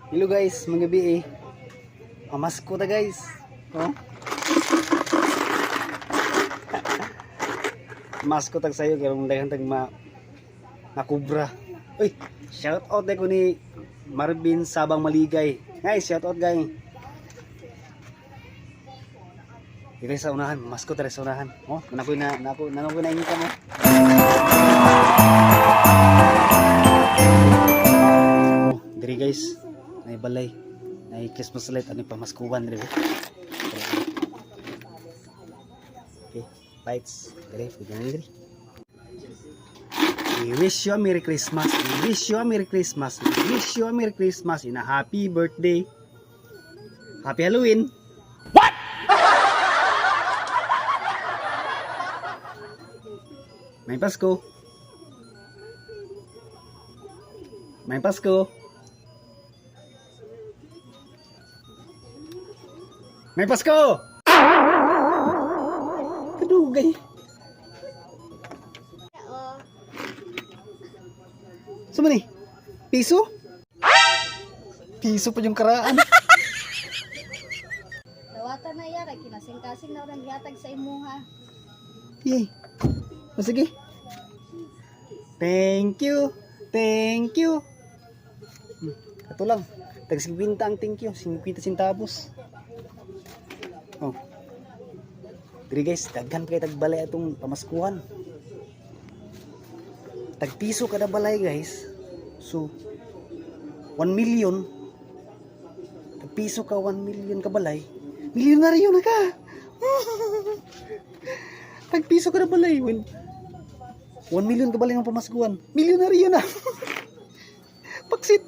Hello guys, mga gabi eh. Pamasko ta guys. Oh. Masko tag sayo kaya mong daghang tag nakubra. Uy, shout out ko ni Marvin Sabang Maligay. Guys, shout out guys. Dito sa unahan, masko ta sa unahan. Oh, nanakoy na ingita mo. Oh, diri guys. Nay balay, nay Christmas light, ano pamaskuhan diri. Okay, lights, diri, pwede diri. We wish you a Merry Christmas. We wish you a Merry Christmas. We wish you a Merry Christmas and a Happy Birthday. Happy Halloween. What? May Pasko. May Pasko. May Pasko! Kadugay. Saan man eh? Piso? Piso pa yung karaan. Dawatan na yara, kinasing-kasing na orang gihatag sa imuha. Yay. O sige. Thank you. Thank you. Ito lang. Tag 50 ang thank you. 50 centavos. Oh. Diri guys, daghan kay tagbalay atong pamaskuhan. Tagpiso kada balay guys. So 1 million. Tagpiso ka 1 million ka balay. Milyonaryo na ka. Tagpiso kada balay. 1 million ka balay ng pamaskuhan. Milyonaryo na. Paksit.